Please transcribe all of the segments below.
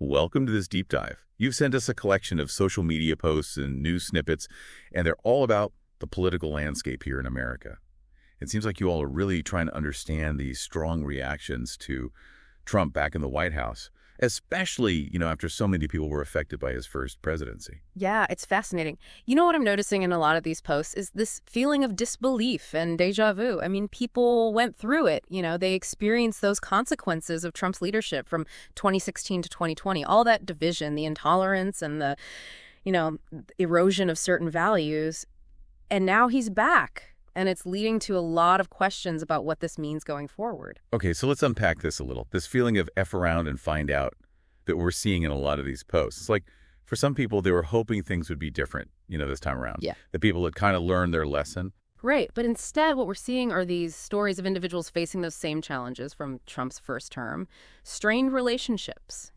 welcome to this deep dive. You've sent us a collection of social media posts and news snippets, and they're all about the political landscape here in America. It seems like you all are really trying to understand these strong reactions to Trump back in the White House, especially, after so many people were affected by his first presidency. Yeah, it's fascinating. You know what I'm noticing in a lot of these posts is this feeling of disbelief and deja vu. I mean, people went through it. They experienced those consequences of Trump's leadership from 2016 to 2020, all that division, the intolerance and the, erosion of certain values. And now he's back. And it's leading to a lot of questions about what this means going forward. Okay, so let's unpack this a little. This feeling of F around and find out that we're seeing in a lot of these posts. It's like, for some people, they were hoping things would be different, this time around. Yeah. That people had kind of learned their lesson. Right. But instead, what we're seeing are these stories of individuals facing those same challenges from Trump's first term. Strained relationships,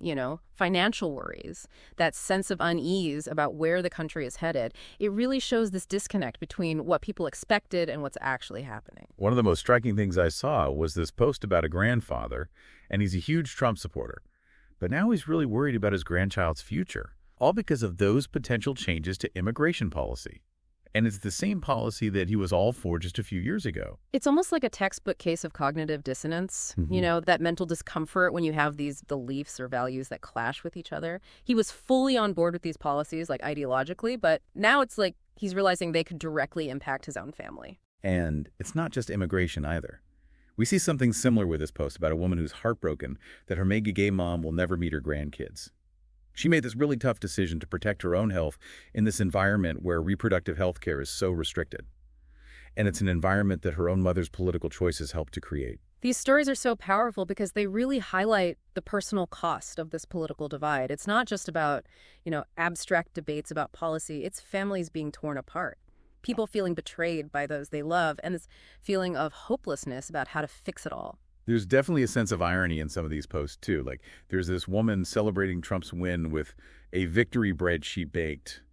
financial worries, that sense of unease about where the country is headed. It really shows this disconnect between what people expected and what's actually happening. One of the most striking things I saw was this post about a grandfather, and he's a huge Trump supporter. But now he's really worried about his grandchild's future, all because of those potential changes to immigration policy. And it's the same policy that he was all for just a few years ago. It's almost like a textbook case of cognitive dissonance, that mental discomfort when you have these beliefs or values that clash with each other. He was fully on board with these policies, like ideologically, but now it's like he's realizing they could directly impact his own family. And it's not just immigration either. We see something similar with this post about a woman who's heartbroken that her mega-gay mom will never meet her grandkids. She made this really tough decision to protect her own health in this environment where reproductive health care is so restricted. And it's an environment that her own mother's political choices helped to create. These stories are so powerful because they really highlight the personal cost of this political divide. It's not just about, abstract debates about policy. It's families being torn apart, people feeling betrayed by those they love, and this feeling of hopelessness about how to fix it all. There's definitely a sense of irony in some of these posts, too. Like, there's this woman celebrating Trump's win with a victory bread she baked,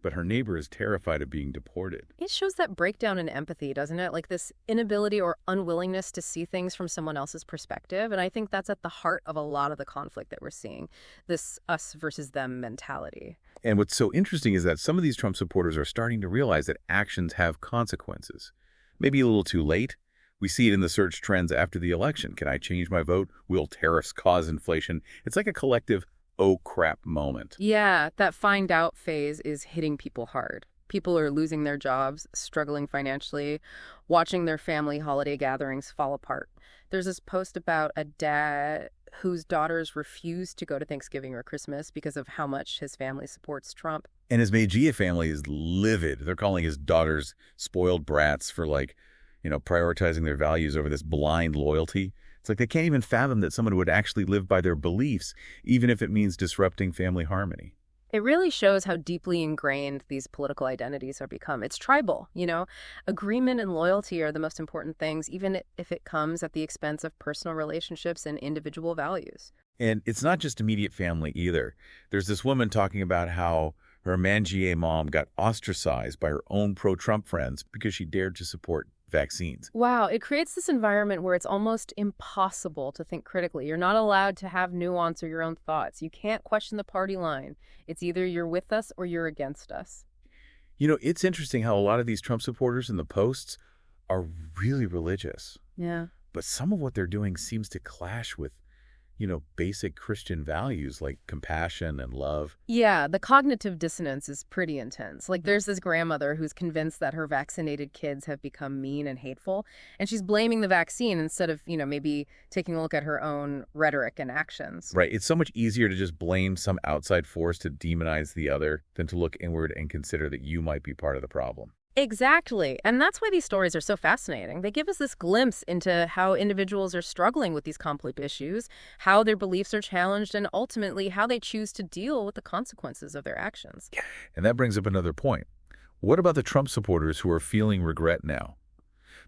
but her neighbor is terrified of being deported. It shows that breakdown in empathy, doesn't it? Like this inability or unwillingness to see things from someone else's perspective. And I think that's at the heart of a lot of the conflict that we're seeing, this us versus them mentality. And what's so interesting is that some of these Trump supporters are starting to realize that actions have consequences. Maybe a little too late. We see it in the search trends after the election. Can I change my vote? Will tariffs cause inflation? It's like a collective, oh crap moment. Yeah, that find out phase is hitting people hard. People are losing their jobs, struggling financially, watching their family holiday gatherings fall apart. There's this post about a dad whose daughters refuse to go to Thanksgiving or Christmas because of how much his family supports Trump. And his Mejia family is livid. They're calling his daughters spoiled brats for prioritizing their values over this blind loyalty. It's like they can't even fathom that someone would actually live by their beliefs, even if it means disrupting family harmony. It really shows how deeply ingrained these political identities have become. It's tribal, Agreement and loyalty are the most important things, even if it comes at the expense of personal relationships and individual values. And it's not just immediate family either. There's this woman talking about how her Mangier mom got ostracized by her own pro-Trump friends because she dared to support vaccines. Wow, it creates this environment where it's almost impossible to think critically. You're not allowed to have nuance or your own thoughts. You can't question the party line. It's either you're with us or you're against us. It's interesting how a lot of these Trump supporters in the posts are really religious. Yeah. But some of what they're doing seems to clash with, basic Christian values like compassion and love. Yeah, the cognitive dissonance is pretty intense. Like there's this grandmother who's convinced that her vaccinated kids have become mean and hateful, and she's blaming the vaccine instead of, maybe taking a look at her own rhetoric and actions. Right. It's so much easier to just blame some outside force to demonize the other than to look inward and consider that you might be part of the problem. Exactly. And that's why these stories are so fascinating. They give us this glimpse into how individuals are struggling with these complex issues, how their beliefs are challenged, and ultimately how they choose to deal with the consequences of their actions. And that brings up another point. What about the Trump supporters who are feeling regret now?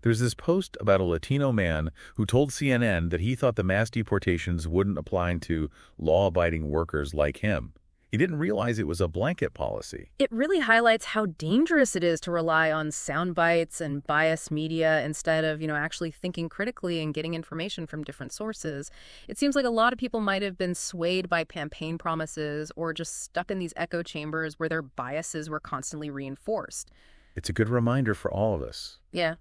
There's this post about a Latino man who told CNN that he thought the mass deportations wouldn't apply to law-abiding workers like him. He didn't realize it was a blanket policy. It really highlights how dangerous it is to rely on sound bites and biased media instead of, actually thinking critically and getting information from different sources. It seems like a lot of people might have been swayed by campaign promises or just stuck in these echo chambers where their biases were constantly reinforced. It's a good reminder for all of us. Yeah.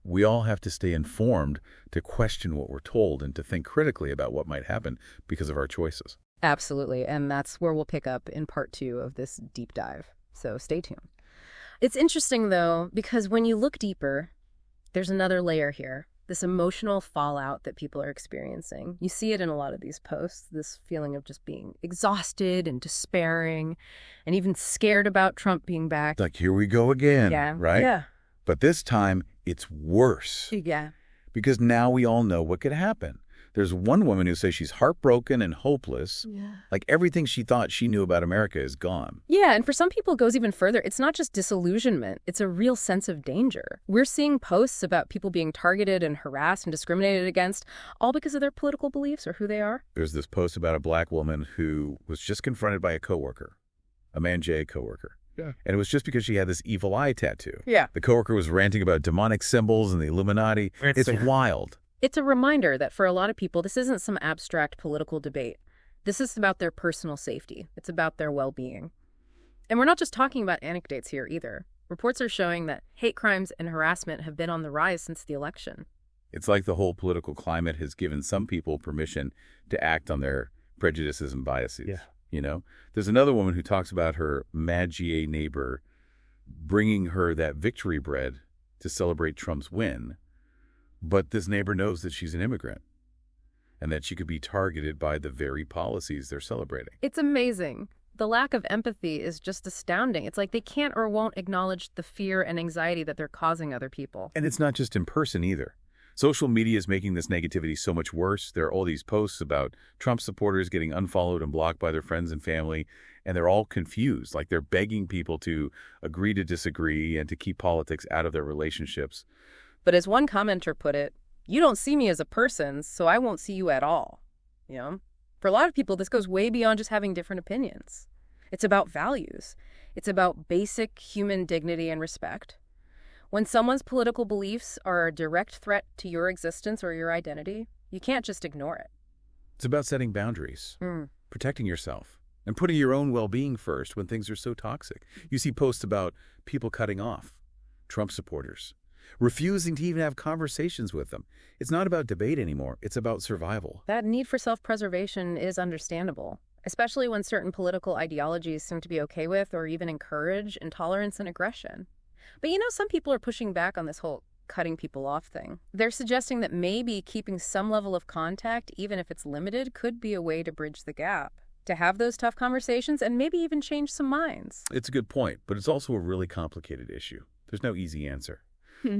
We all have to stay informed, to question what we're told, and to think critically about what might happen because of our choices. Absolutely. And that's where we'll pick up in part 2 of this deep dive. So stay tuned. It's interesting, though, because when you look deeper, there's another layer here, this emotional fallout that people are experiencing. You see it in a lot of these posts, this feeling of just being exhausted and despairing and even scared about Trump being back. Like, here we go again, right? Yeah. But this time, it's worse. Yeah. Because now we all know what could happen. There's one woman who says she's heartbroken and hopeless. Yeah. Like everything she thought she knew about America is gone. Yeah, and for some people it goes even further. It's not just disillusionment. It's a real sense of danger. We're seeing posts about people being targeted and harassed and discriminated against, all because of their political beliefs or who they are. There's this post about a black woman who was just confronted by a coworker, a Man-J coworker. Yeah. And it was just because she had this evil eye tattoo. Yeah. The coworker was ranting about demonic symbols and the Illuminati. It's wild. It's a reminder that for a lot of people, this isn't some abstract political debate. This is about their personal safety. It's about their well-being. And we're not just talking about anecdotes here either. Reports are showing that hate crimes and harassment have been on the rise since the election. It's like the whole political climate has given some people permission to act on their prejudices and biases. Yeah. There's another woman who talks about her Mad-GA neighbor bringing her that victory bread to celebrate Trump's win. But this neighbor knows that she's an immigrant and that she could be targeted by the very policies they're celebrating. It's amazing. The lack of empathy is just astounding. It's like they can't or won't acknowledge the fear and anxiety that they're causing other people. And it's not just in person either. Social media is making this negativity so much worse. There are all these posts about Trump supporters getting unfollowed and blocked by their friends and family, and they're all confused. Like they're begging people to agree to disagree and to keep politics out of their relationships. But as one commenter put it, you don't see me as a person, so I won't see you at all. For a lot of people, this goes way beyond just having different opinions. It's about values. It's about basic human dignity and respect. When someone's political beliefs are a direct threat to your existence or your identity, you can't just ignore it. It's about setting boundaries, protecting yourself, and putting your own well-being first when things are so toxic. You see posts about people cutting off Trump supporters, refusing to even have conversations with them. It's not about debate anymore. It's about survival. That need for self-preservation is understandable, especially when certain political ideologies seem to be okay with or even encourage intolerance and aggression. But some people are pushing back on this whole cutting people off thing. They're suggesting that maybe keeping some level of contact, even if it's limited, could be a way to bridge the gap, to have those tough conversations and maybe even change some minds. It's a good point, but it's also a really complicated issue. There's no easy answer.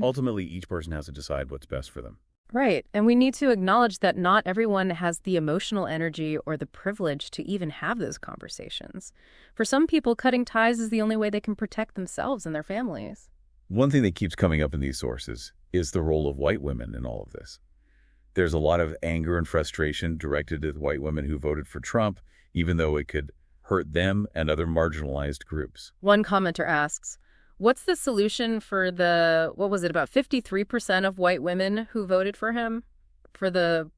Ultimately, each person has to decide what's best for them. Right. And we need to acknowledge that not everyone has the emotional energy or the privilege to even have those conversations. For some people, cutting ties is the only way they can protect themselves and their families. One thing that keeps coming up in these sources is the role of white women in all of this. There's a lot of anger and frustration directed at white women who voted for Trump, even though it could hurt them and other marginalized groups. One commenter asks, what's the solution for the, about 53% of white women who voted for him? For the,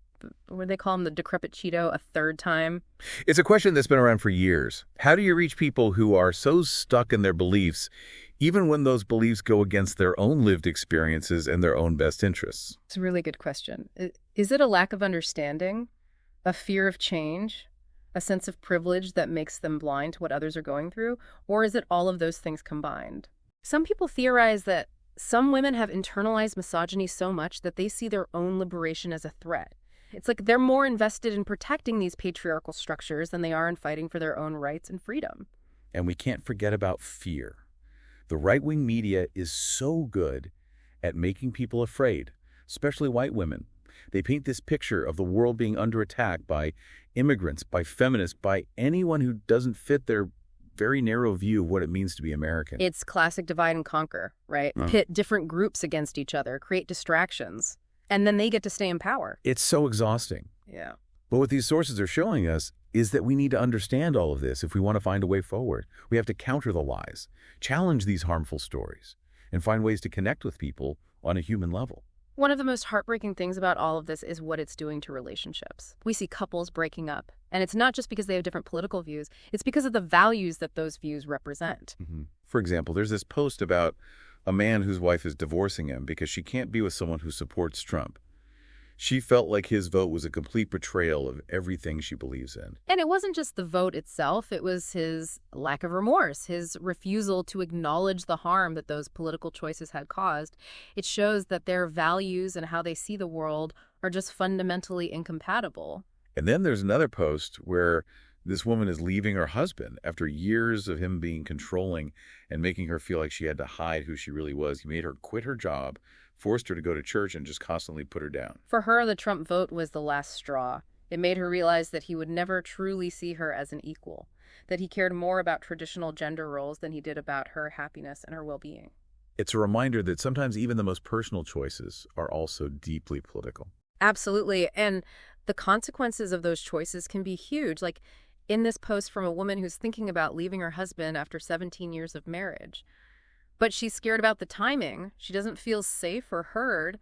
what do they call him, the decrepit Cheeto, a third time? It's a question that's been around for years. How do you reach people who are so stuck in their beliefs, even when those beliefs go against their own lived experiences and their own best interests? It's a really good question. Is it a lack of understanding, a fear of change, a sense of privilege that makes them blind to what others are going through, or is it all of those things combined? Some people theorize that some women have internalized misogyny so much that they see their own liberation as a threat. It's like they're more invested in protecting these patriarchal structures than they are in fighting for their own rights and freedom. And we can't forget about fear. The right-wing media is so good at making people afraid, especially white women. They paint this picture of the world being under attack by immigrants, by feminists, by anyone who doesn't fit their very narrow view of what it means to be American. It's classic divide and conquer, right? Pit different groups against each other, create distractions, and then they get to stay in power. It's so exhausting. Yeah. But what these sources are showing us is that we need to understand all of this if we want to find a way forward. We have to counter the lies, challenge these harmful stories, and find ways to connect with people on a human level. One of the most heartbreaking things about all of this is what it's doing to relationships. We see couples breaking up, and it's not just because they have different political views, it's because of the values that those views represent. For example, there's this post about a man whose wife is divorcing him because she can't be with someone who supports Trump. She felt like his vote was a complete betrayal of everything she believes in. And it wasn't just the vote itself, it was his lack of remorse, his refusal to acknowledge the harm that those political choices had caused. It shows that their values and how they see the world are just fundamentally incompatible. And then there's another post where this woman is leaving her husband after years of him being controlling and making her feel like she had to hide who she really was. He made her quit her job, forced her to go to church, and just constantly put her down. For her, the Trump vote was the last straw. It made her realize that he would never truly see her as an equal, that he cared more about traditional gender roles than he did about her happiness and her well-being. It's a reminder that sometimes even the most personal choices are also deeply political. Absolutely. And the consequences of those choices can be huge. Like in this post from a woman who's thinking about leaving her husband after 17 years of marriage. But she's scared about the timing. She doesn't feel safe or heard.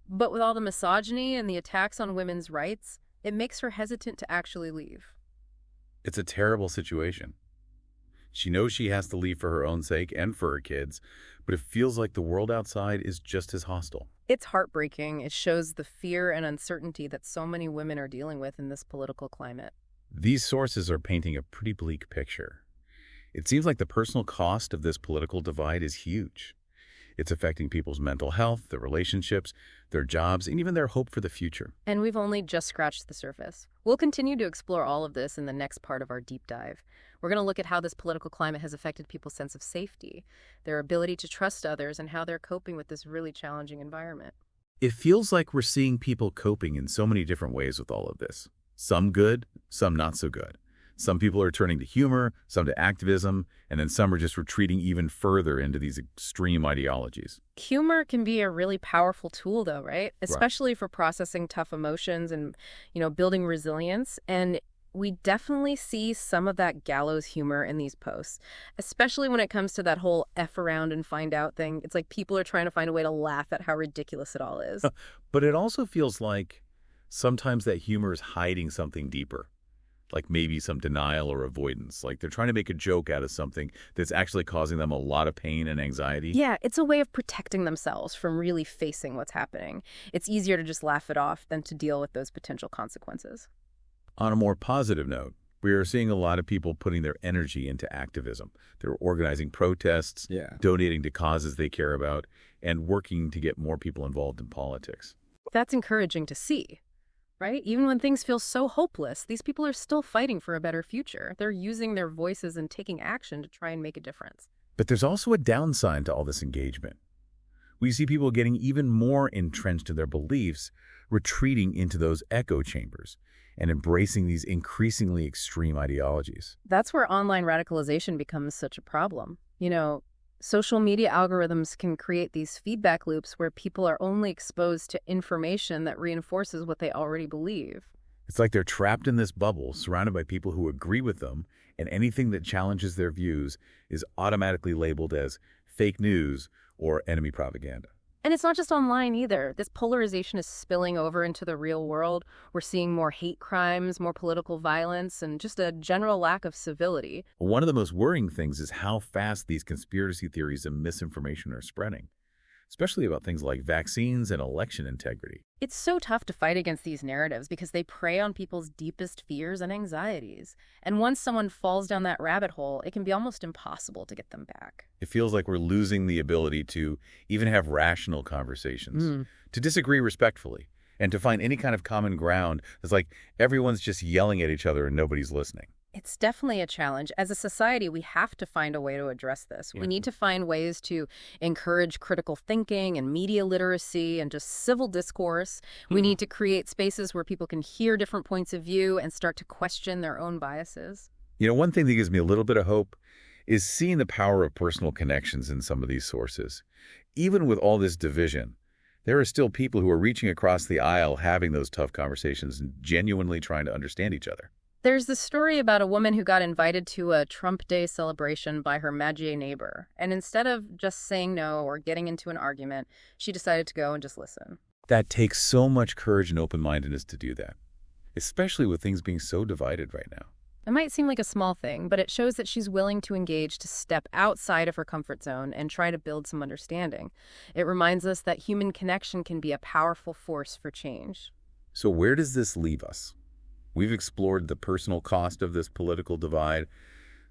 But with all the misogyny and the attacks on women's rights, it makes her hesitant to actually leave. It's a terrible situation. She knows she has to leave for her own sake and for her kids, but it feels like the world outside is just as hostile. It's heartbreaking. It shows the fear and uncertainty that so many women are dealing with in this political climate. These sources are painting a pretty bleak picture. It seems like the personal cost of this political divide is huge. It's affecting people's mental health, their relationships, their jobs, and even their hope for the future. And we've only just scratched the surface. We'll continue to explore all of this in the next part of our deep dive. We're going to look at how this political climate has affected people's sense of safety, their ability to trust others, and how they're coping with this really challenging environment. It feels like we're seeing people coping in so many different ways with all of this. Some good, some not so good. Some people are turning to humor, some to activism, and then some are just retreating even further into these extreme ideologies. Humor can be a really powerful tool, though, right? Especially for processing tough emotions and, building resilience. And we definitely see some of that gallows humor in these posts, especially when it comes to that whole F around and find out thing. It's like people are trying to find a way to laugh at how ridiculous it all is. But it also feels like sometimes that humor is hiding something deeper. Like maybe some denial or avoidance. Like they're trying to make a joke out of something that's actually causing them a lot of pain and anxiety. Yeah, it's a way of protecting themselves from really facing what's happening. It's easier to just laugh it off than to deal with those potential consequences. On a more positive note, we are seeing a lot of people putting their energy into activism. They're organizing protests, donating to causes they care about, and working to get more people involved in politics. That's encouraging to see. Right? Even when things feel so hopeless, these people are still fighting for a better future. They're using their voices and taking action to try and make a difference. But there's also a downside to all this engagement. We see people getting even more entrenched in their beliefs, retreating into those echo chambers, and embracing these increasingly extreme ideologies. That's where online radicalization becomes such a problem. Social media algorithms can create these feedback loops where people are only exposed to information that reinforces what they already believe. It's like they're trapped in this bubble, surrounded by people who agree with them, and anything that challenges their views is automatically labeled as fake news or enemy propaganda. And it's not just online either. This polarization is spilling over into the real world. We're seeing more hate crimes, more political violence, and just a general lack of civility. One of the most worrying things is how fast these conspiracy theories and misinformation are spreading, especially about things like vaccines and election integrity. It's so tough to fight against these narratives because they prey on people's deepest fears and anxieties. And once someone falls down that rabbit hole, it can be almost impossible to get them back. It feels like we're losing the ability to even have rational conversations, to disagree respectfully, and to find any kind of common ground. It's like everyone's just yelling at each other and nobody's listening. It's definitely a challenge. As a society, we have to find a way to address this. We need to find ways to encourage critical thinking and media literacy and just civil discourse. We need to create spaces where people can hear different points of view and start to question their own biases. One thing that gives me a little bit of hope is seeing the power of personal connections in some of these sources. Even with all this division, there are still people who are reaching across the aisle, having those tough conversations and genuinely trying to understand each other. There's this story about a woman who got invited to a Trump Day celebration by her Magier neighbor, and instead of just saying no or getting into an argument, she decided to go and just listen. That takes so much courage and open-mindedness to do that, especially with things being so divided right now. It might seem like a small thing, but it shows that she's willing to engage, to step outside of her comfort zone and try to build some understanding. It reminds us that human connection can be a powerful force for change. So where does this leave us? We've explored the personal cost of this political divide,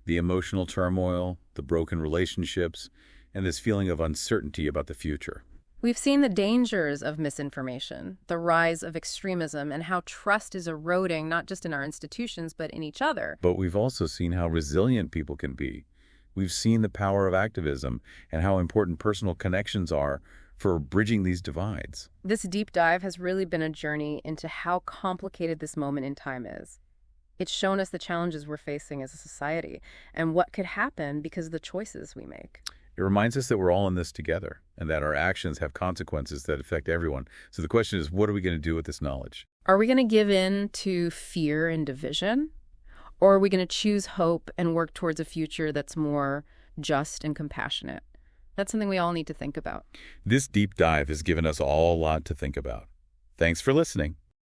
the emotional turmoil, the broken relationships, and this feeling of uncertainty about the future. We've seen the dangers of misinformation, the rise of extremism, and how trust is eroding not just in our institutions, but in each other. But we've also seen how resilient people can be. We've seen the power of activism and how important personal connections are for bridging these divides. This deep dive has really been a journey into how complicated this moment in time is. It's shown us the challenges we're facing as a society and what could happen because of the choices we make. It reminds us that we're all in this together and that our actions have consequences that affect everyone. So the question is, what are we going to do with this knowledge? Are we going to give in to fear and division? Or are we going to choose hope and work towards a future that's more just and compassionate? That's something we all need to think about. This deep dive has given us all a lot to think about. Thanks for listening.